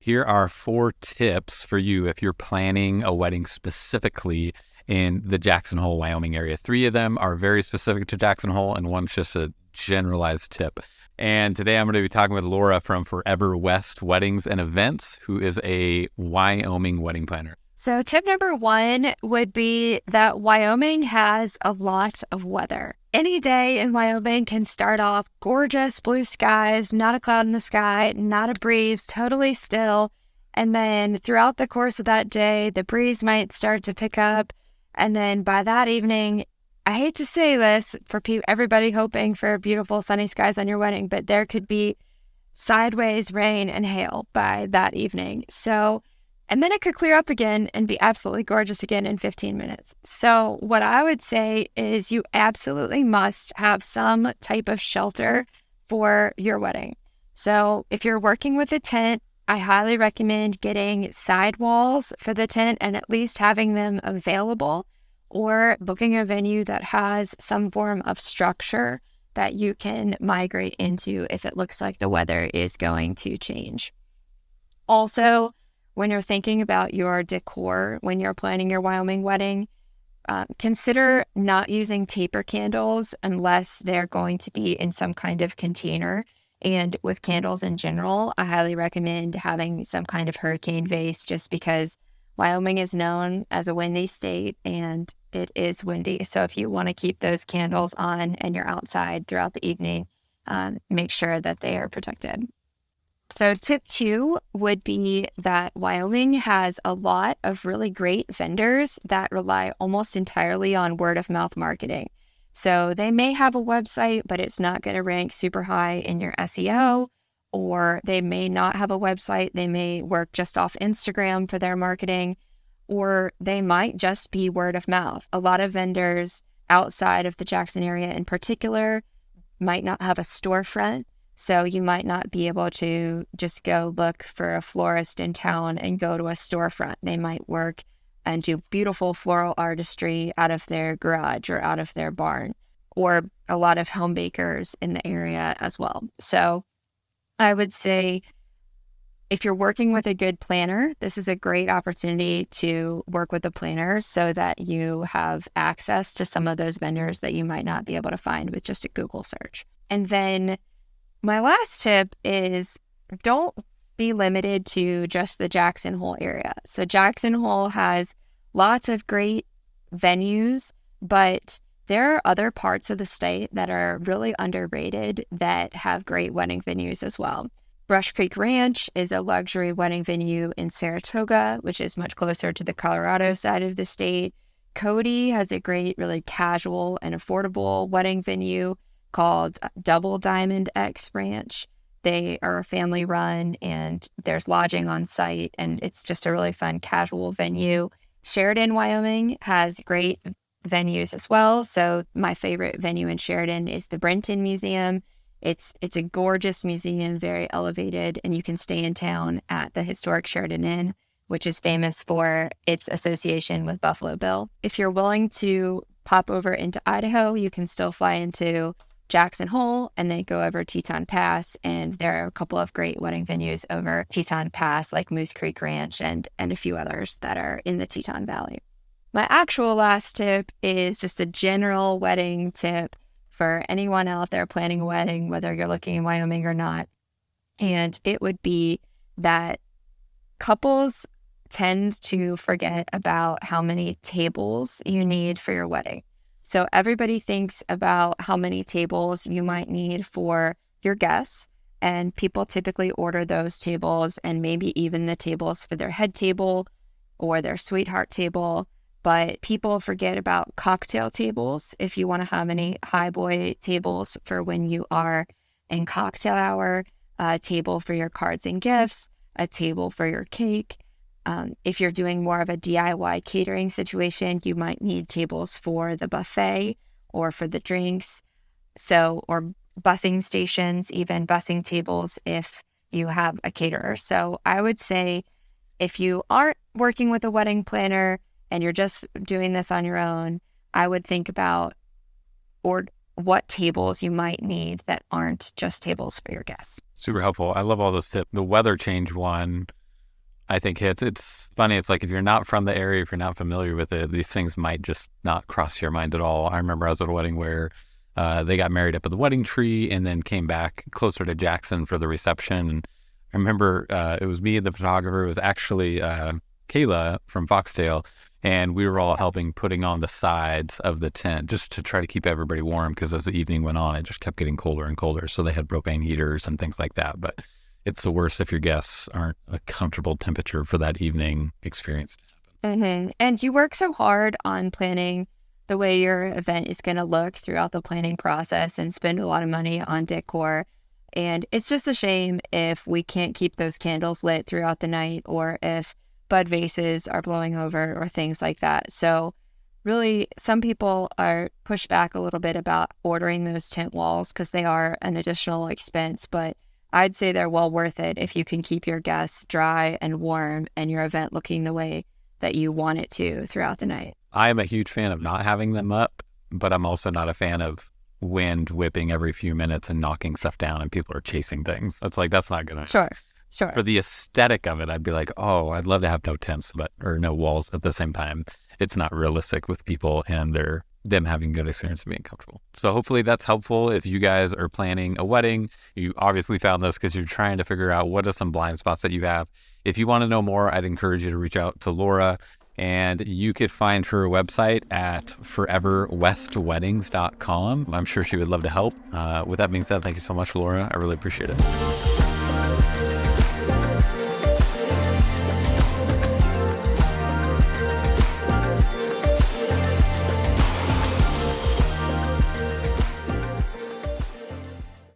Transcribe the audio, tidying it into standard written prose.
Here are 4 tips for you if you're planning a wedding specifically in the Jackson Hole, Wyoming area. 3 of them are very specific to Jackson Hole, and one's just a generalized tip. And today I'm going to be talking with Laura from Forever West Weddings and Events, who is a Wyoming wedding planner. So tip number 1 would be that Wyoming has a lot of weather. Any day in Wyoming can start off gorgeous blue skies, not a cloud in the sky, not a breeze, totally still. And then throughout the course of that day, the breeze might start to pick up. And then by that evening, I hate to say this for everybody hoping for beautiful sunny skies on your wedding, but there could be sideways rain and hail by that evening. And then it could clear up again and be absolutely gorgeous again in 15 minutes. So what I would say is you absolutely must have some type of shelter for your wedding. So if you're working with a tent, I highly recommend getting sidewalls for the tent and at least having them available, or booking a venue that has some form of structure that you can migrate into if it looks like the weather is going to change. Also, when you're thinking about your decor, when you're planning your Wyoming wedding, consider not using taper candles unless they're going to be in some kind of container. And with candles in general, I highly recommend having some kind of hurricane vase, just because Wyoming is known as a windy state and it is windy. So if you want to keep those candles on and you're outside throughout the evening, make sure that they are protected. So tip 2 would be that Wyoming has a lot of really great vendors that rely almost entirely on word of mouth marketing. So they may have a website, but it's not going to rank super high in your SEO, or they may not have a website. They may work just off Instagram for their marketing, or they might just be word of mouth. A lot of vendors outside of the Jackson area in particular might not have a storefront. So you might not be able to just go look for a florist in town and go to a storefront. They might work and do beautiful floral artistry out of their garage or out of their barn, or a lot of home bakers in the area as well. So I would say if you're working with a good planner, this is a great opportunity to work with a planner so that you have access to some of those vendors that you might not be able to find with just a Google search. And then my last tip is don't be limited to just the Jackson Hole area. So Jackson Hole has lots of great venues, but there are other parts of the state that are really underrated that have great wedding venues as well. Brush Creek Ranch is a luxury wedding venue in Saratoga, which is much closer to the Colorado side of the state. Cody has a great, really casual and affordable wedding venue called Double Diamond X Ranch. They are a family run and there's lodging on site, and it's just a really fun casual venue. Sheridan, Wyoming has great venues as well. So my favorite venue in Sheridan is the Brenton Museum. It's a gorgeous museum, very elevated, and you can stay in town at the historic Sheridan Inn, which is famous for its association with Buffalo Bill. If you're willing to pop over into Idaho, you can still fly into Jackson Hole and then go over Teton Pass, and there are a couple of great wedding venues over Teton Pass like Moose Creek Ranch and a few others that are in the Teton Valley. My actual last tip is just a general wedding tip for anyone out there planning a wedding, whether you're looking in Wyoming or not. And it would be that couples tend to forget about how many tables you need for your wedding. So everybody thinks about how many tables you might need for your guests, and people typically order those tables and maybe even the tables for their head table or their sweetheart table. But people forget about cocktail tables. If you want to have any high boy tables for when you are in cocktail hour, a table for your cards and gifts, a table for your cake. If you're doing more of a DIY catering situation, you might need tables for the buffet or for the drinks. Or busing stations, even busing tables if you have a caterer. So I would say if you aren't working with a wedding planner and you're just doing this on your own, I would think about what tables you might need that aren't just tables for your guests. Super helpful. I love all those tips. The weather change one, I think hits. It's funny. It's like if you're not from the area, if you're not familiar with it, these things might just not cross your mind at all. I remember I was at a wedding where they got married up at the wedding tree and then came back closer to Jackson for the reception. And I remember it was me and the photographer. It was actually Kayla from Foxtail. And we were all helping putting on the sides of the tent just to try to keep everybody warm, because as the evening went on, it just kept getting colder and colder. So they had propane heaters and things like that. But it's the worst if your guests aren't a comfortable temperature for that evening experience to happen. Mm-hmm. And you work so hard on planning the way your event is going to look throughout the planning process and spend a lot of money on decor. And it's just a shame if we can't keep those candles lit throughout the night, or if bud vases are blowing over or things like that. So really, some people are pushed back a little bit about ordering those tent walls because they are an additional expense, but I'd say they're well worth it if you can keep your guests dry and warm and your event looking the way that you want it to throughout the night. I am a huge fan of not having them up, but I'm also not a fan of wind whipping every few minutes and knocking stuff down and people are chasing things. It's like, that's not going to... Sure. For the aesthetic of it, I'd be like, oh, I'd love to have no tents, or no walls at the same time. It's not realistic with people and them having good experience and being comfortable. So hopefully that's helpful. If you guys are planning a wedding, you obviously found this because you're trying to figure out what are some blind spots that you have. If you want to know more, I'd encourage you to reach out to Laura, and you could find her website at foreverwestweddings.com. I'm sure she would love to help. With that being said, thank you so much, Laura. I really appreciate it.